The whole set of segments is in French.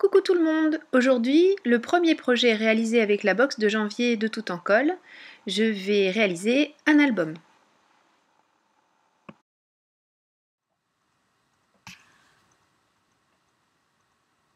Coucou tout le monde! Aujourd'hui, le premier projet réalisé avec la box de janvier de Tout en Colle, je vais réaliser un album.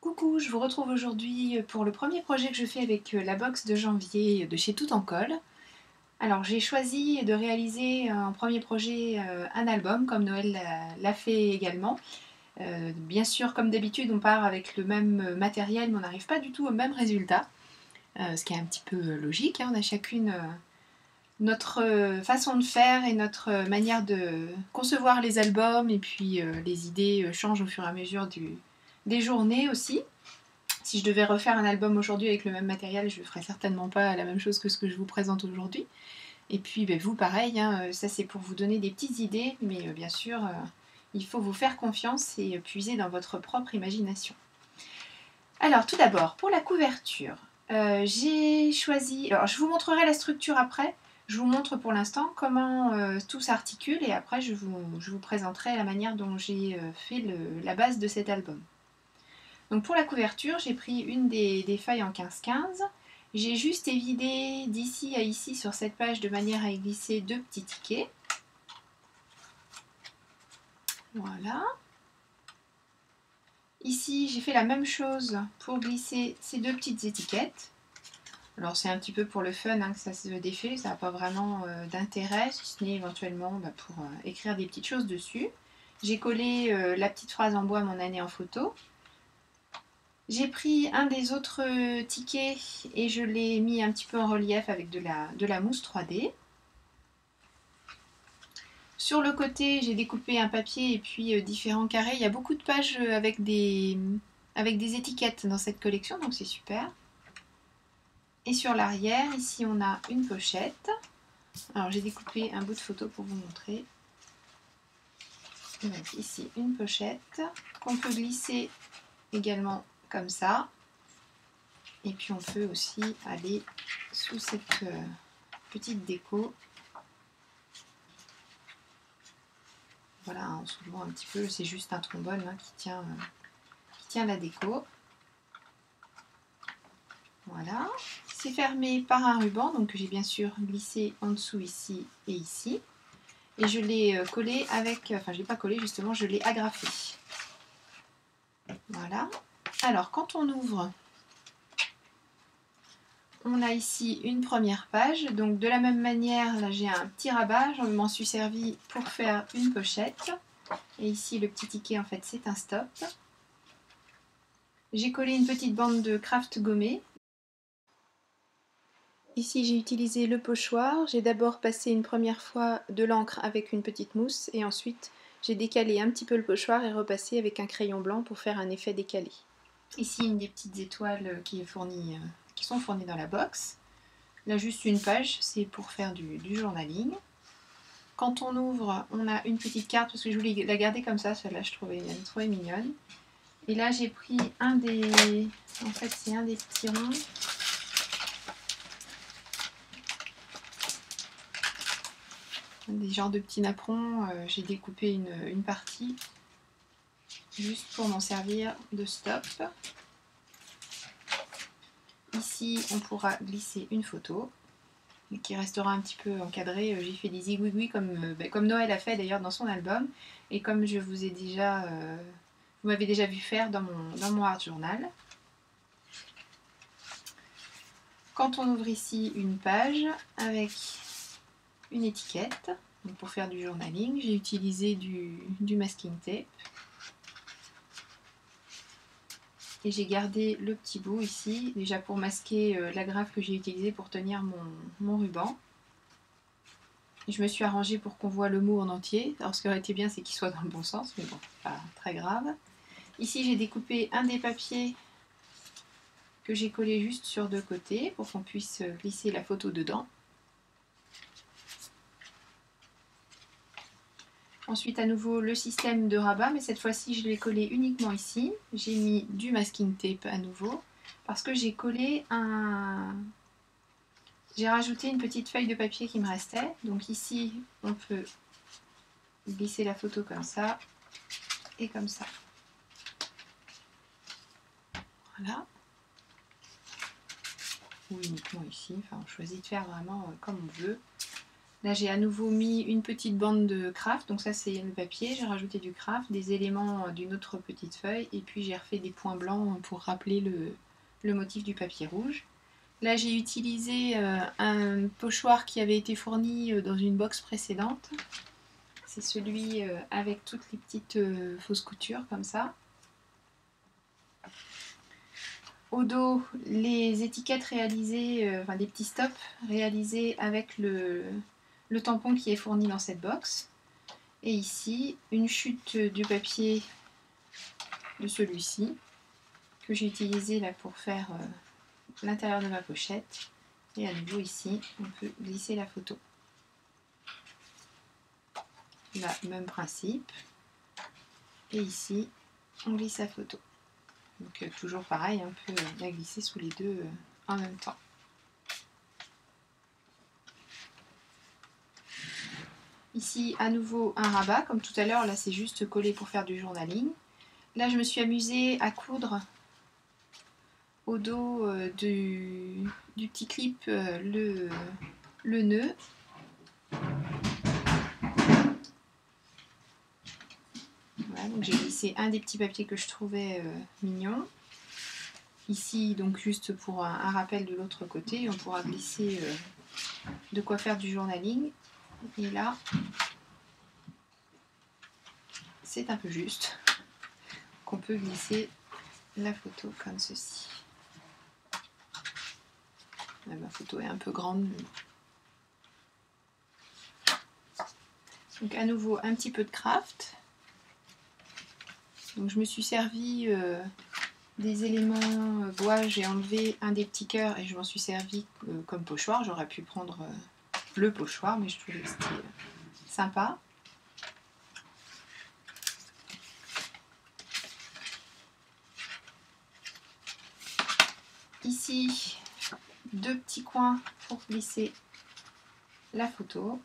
Coucou, je vous retrouve aujourd'hui pour le premier projet que je fais avec la box de janvier de chez Tout en Colle. Alors j'ai choisi de réaliser un premier projet, un album, comme Noël l'a fait également. Bien sûr, comme d'habitude, on part avec le même matériel, mais on n'arrive pas du tout au même résultat. Ce qui est un petit peu logique, hein. On a chacune notre façon de faire et notre manière de concevoir les albums, et puis les idées changent au fur et à mesure des journées aussi. Si je devais refaire un album aujourd'hui avec le même matériel, je ne ferais certainement pas la même chose que ce que je vous présente aujourd'hui. Et puis vous, pareil, hein, ça c'est pour vous donner des petites idées, mais bien sûr, il faut vous faire confiance et puiser dans votre propre imagination. Alors tout d'abord, pour la couverture, j'ai choisi... Alors je vous montrerai la structure après. Je vous montre pour l'instant comment tout s'articule, et après je vous présenterai la manière dont j'ai fait la base de cet album. Donc pour la couverture, j'ai pris une des feuilles en 15-15. J'ai juste évidé d'ici à ici sur cette page de manière à y glisser deux petits tickets. Voilà. Ici, j'ai fait la même chose pour glisser ces deux petites étiquettes. Alors c'est un petit peu pour le fun, hein, que ça se défait, ça n'a pas vraiment d'intérêt, si ce n'est éventuellement pour écrire des petites choses dessus. J'ai collé la petite phrase en bois, mon année en photo. J'ai pris un des autres tickets et je l'ai mis un petit peu en relief avec de la mousse 3D. Sur le côté, j'ai découpé un papier et puis différents carrés. Il y a beaucoup de pages avec des étiquettes dans cette collection, donc c'est super. Et sur l'arrière, ici on a une pochette. Alors j'ai découpé un bout de photo pour vous montrer. Donc ici une pochette qu'on peut glisser également comme ça. Et puis on peut aussi aller sous cette petite déco. Voilà, en soulevant un petit peu, c'est juste un trombone hein, qui tient la déco. Voilà, c'est fermé par un ruban, donc j'ai bien sûr glissé en dessous ici et ici. Et je l'ai collé avec, enfin je ne l'ai pas collé justement, je l'ai agrafé. Voilà. Alors quand on ouvre, on a ici une première page. Donc de la même manière, là j'ai un petit rabat, je m'en suis servi pour faire une pochette. Et ici le petit ticket en fait c'est un stop. J'ai collé une petite bande de craft gommé. Ici j'ai utilisé le pochoir, j'ai d'abord passé une première fois de l'encre avec une petite mousse et ensuite j'ai décalé un petit peu le pochoir et repassé avec un crayon blanc pour faire un effet décalé. Ici une des petites étoiles qui sont fournies dans la box. Là juste une page, c'est pour faire du journaling. Quand on ouvre, on a une petite carte parce que je voulais la garder comme ça, celle-là je trouvais mignonne. Et là j'ai pris en fait c'est un des petits ronds. Des genres de petits napperons, j'ai découpé une partie juste pour m'en servir de stop. Ici on pourra glisser une photo qui restera un petit peu encadrée. J'ai fait des zigouigouis comme Noël a fait d'ailleurs dans son album, et comme je vous ai déjà vous m'avez déjà vu faire dans mon art journal. Quand on ouvre ici une page avec une étiquette, donc pour faire du journaling, j'ai utilisé du masking tape. Et j'ai gardé le petit bout ici, déjà pour masquer l'agrafe que j'ai utilisée pour tenir mon ruban. Et je me suis arrangée pour qu'on voit le mot en entier. Alors ce qui aurait été bien, c'est qu'il soit dans le bon sens, mais bon, pas très grave. Ici j'ai découpé un des papiers que j'ai collé juste sur deux côtés pour qu'on puisse glisser la photo dedans. Ensuite à nouveau le système de rabat, mais cette fois-ci je l'ai collé uniquement ici. J'ai mis du masking tape à nouveau parce que j'ai collé j'ai rajouté une petite feuille de papier qui me restait. Donc ici on peut glisser la photo comme ça et comme ça. Voilà. Ou uniquement ici, enfin on choisit de faire vraiment comme on veut. Là j'ai à nouveau mis une petite bande de craft, donc ça c'est le papier, j'ai rajouté du craft, des éléments d'une autre petite feuille, et puis j'ai refait des points blancs pour rappeler le motif du papier rouge. Là j'ai utilisé un pochoir qui avait été fourni dans une box précédente. C'est celui avec toutes les petites fausses coutures comme ça. Au dos, les étiquettes réalisées, enfin des petits stops réalisés avec le tampon qui est fourni dans cette box. Et ici, une chute du papier de celui-ci que j'ai utilisé là pour faire l'intérieur de ma pochette. Et à nouveau ici, on peut glisser la photo. Là, même principe. Et ici, on glisse la photo. Donc toujours pareil, on peut la glisser sous les deux en même temps. Ici, à nouveau, un rabat. Comme tout à l'heure, là, c'est juste collé pour faire du journaling. Là, je me suis amusée à coudre au dos du petit clip le nœud. Voilà, donc j'ai glissé un des petits papiers que je trouvais mignon. Ici, donc juste pour un rappel de l'autre côté, on pourra glisser de quoi faire du journaling. Et là, c'est un peu juste qu'on peut glisser la photo comme ceci. Là, ma photo est un peu grande. Donc à nouveau un petit peu de craft. Donc je me suis servi des éléments bois, j'ai enlevé un des petits cœurs et je m'en suis servi comme pochoir. J'aurais pu prendre le pochoir, mais je trouvais que c'était sympa. Ici, deux petits coins pour glisser la photo.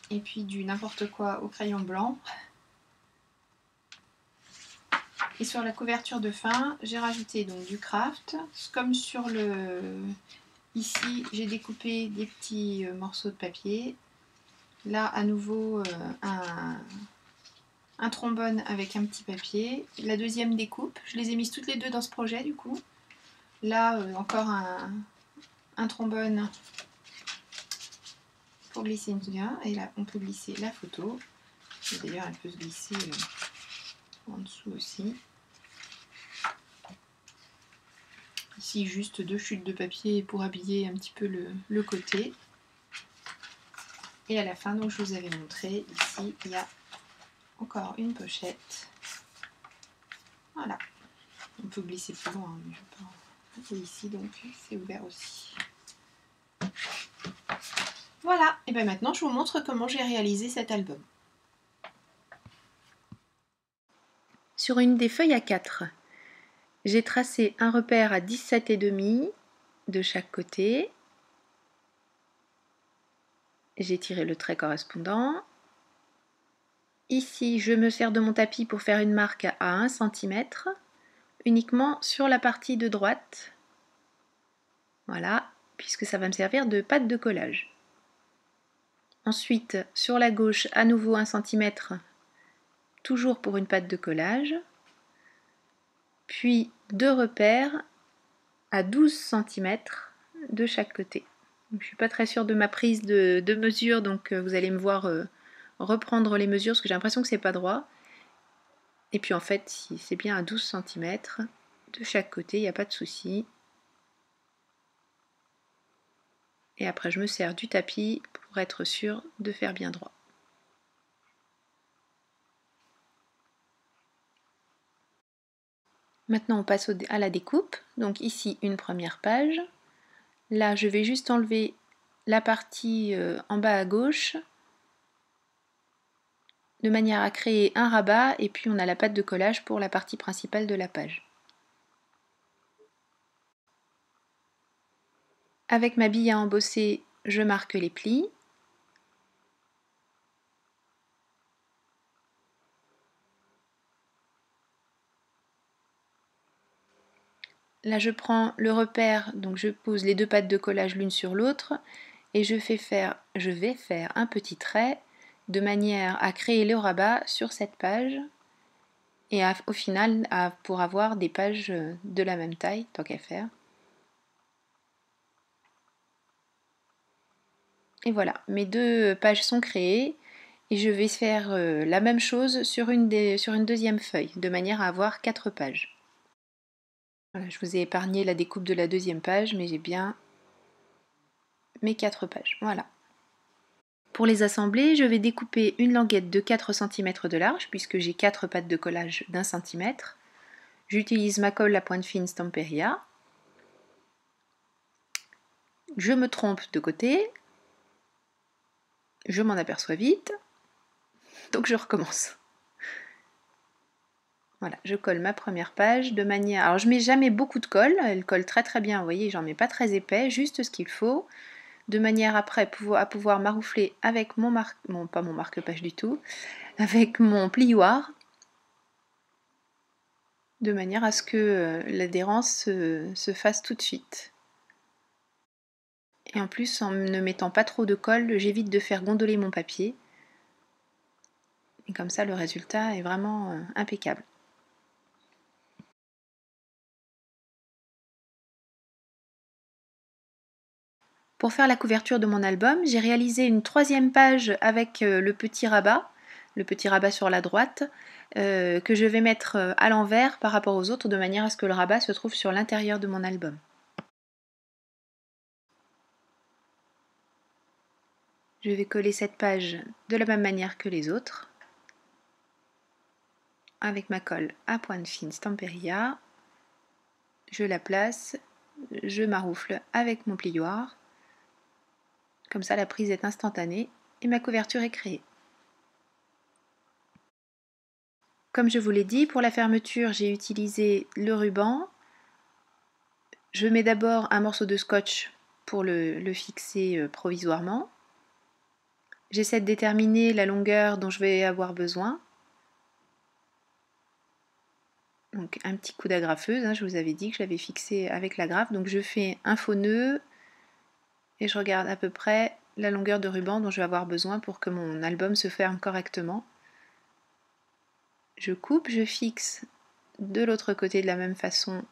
Et puis du n'importe quoi au crayon blanc. Et sur la couverture de fin, j'ai rajouté donc du craft. Comme sur le... Ici, j'ai découpé des petits morceaux de papier. Là, à nouveau, un trombone avec un petit papier. La deuxième découpe. Je les ai mises toutes les deux dans ce projet, du coup. Là, encore un trombone pour glisser une bien. Et là, on peut glisser la photo. D'ailleurs, elle peut se glisser en dessous aussi. Ici, juste deux chutes de papier pour habiller un petit peu le côté. Et à la fin, donc, je vous avais montré, ici, il y a encore une pochette. Voilà. On peut glisser plus loin, mais je peux... Et ici, donc, c'est ouvert aussi. Voilà. Et bien maintenant, je vous montre comment j'ai réalisé cet album. Sur une des feuilles A4, j'ai tracé un repère à 17,5 de chaque côté. J'ai tiré le trait correspondant. Ici, je me sers de mon tapis pour faire une marque à 1 cm, uniquement sur la partie de droite. Voilà, puisque ça va me servir de pâte de collage. Ensuite, sur la gauche, à nouveau 1 cm, toujours pour une pâte de collage. Puis deux repères à 12 cm de chaque côté. Je ne suis pas très sûre de ma prise de mesure, donc vous allez me voir reprendre les mesures, parce que j'ai l'impression que c'est pas droit. Et puis en fait, si c'est bien à 12 cm de chaque côté, il n'y a pas de souci. Et après, je me sers du tapis pour être sûre de faire bien droit. Maintenant, on passe à la découpe. Donc ici, une première page. Là, je vais juste enlever la partie en bas à gauche, de manière à créer un rabat, et puis on a la pâte de collage pour la partie principale de la page. Avec ma bille à embosser, je marque les plis. Là je prends le repère, donc je pose les deux pattes de collage l'une sur l'autre et je vais faire un petit trait de manière à créer le rabat sur cette page et au final pour avoir des pages de la même taille, tant qu'à faire. Et voilà, mes deux pages sont créées et je vais faire la même chose sur une deuxième feuille, de manière à avoir 4 pages. Voilà, je vous ai épargné la découpe de la deuxième page, mais j'ai bien mes 4 pages. Voilà. Pour les assembler, je vais découper une languette de 4 cm de large, puisque j'ai 4 pattes de collage d'1 cm. J'utilise ma colle à pointe fine Stamperia. Je me trompe de côté. Je m'en aperçois vite. Donc je recommence. Voilà, je colle ma première page de manière... Alors je mets jamais beaucoup de colle, elle colle très très bien, vous voyez, j'en mets pas très épais, juste ce qu'il faut, de manière après à pouvoir maroufler avec pas mon marque-page du tout, avec mon plioir, de manière à ce que l'adhérence se fasse tout de suite. Et en plus, en ne mettant pas trop de colle, j'évite de faire gondoler mon papier. Et comme ça, le résultat est vraiment impeccable. Pour faire la couverture de mon album, j'ai réalisé une 3e page avec le petit rabat sur la droite, que je vais mettre à l'envers par rapport aux autres, de manière à ce que le rabat se trouve sur l'intérieur de mon album. Je vais coller cette page de la même manière que les autres, avec ma colle à pointe fine Stamperia. Je la place, je maroufle avec mon plioir. Comme ça, la prise est instantanée et ma couverture est créée. Comme je vous l'ai dit, pour la fermeture, j'ai utilisé le ruban. Je mets d'abord un morceau de scotch pour le fixer provisoirement. J'essaie de déterminer la longueur dont je vais avoir besoin. Donc un petit coup d'agrafeuse, hein, je vous avais dit que je l'avais fixé avec l'agrafe. Donc je fais un faux nœud et je regarde à peu près la longueur de ruban dont je vais avoir besoin pour que mon album se ferme correctement. Je coupe, je fixe de l'autre côté de la même façon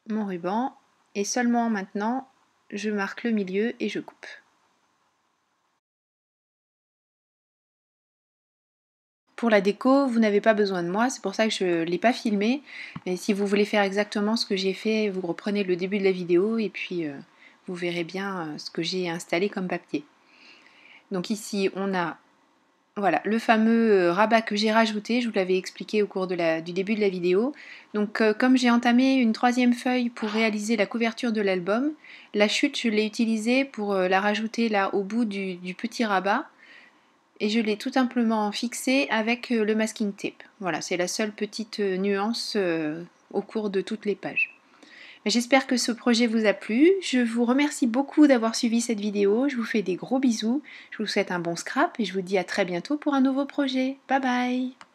mon ruban et seulement maintenant je marque le milieu et je coupe. Pour la déco, vous n'avez pas besoin de moi, c'est pour ça que je ne l'ai pas filmé. Mais si vous voulez faire exactement ce que j'ai fait, vous reprenez le début de la vidéo et puis vous verrez bien ce que j'ai installé comme papier. Donc ici, on a voilà, le fameux rabat que j'ai rajouté, je vous l'avais expliqué au cours du début de la vidéo. Donc comme j'ai entamé une 3e feuille pour réaliser la couverture de l'album, la chute, je l'ai utilisée pour la rajouter là au bout du petit rabat. Et je l'ai tout simplement fixé avec le masking tape. Voilà, c'est la seule petite nuance au cours de toutes les pages. J'espère que ce projet vous a plu. Je vous remercie beaucoup d'avoir suivi cette vidéo. Je vous fais des gros bisous. Je vous souhaite un bon scrap et je vous dis à très bientôt pour un nouveau projet. Bye bye!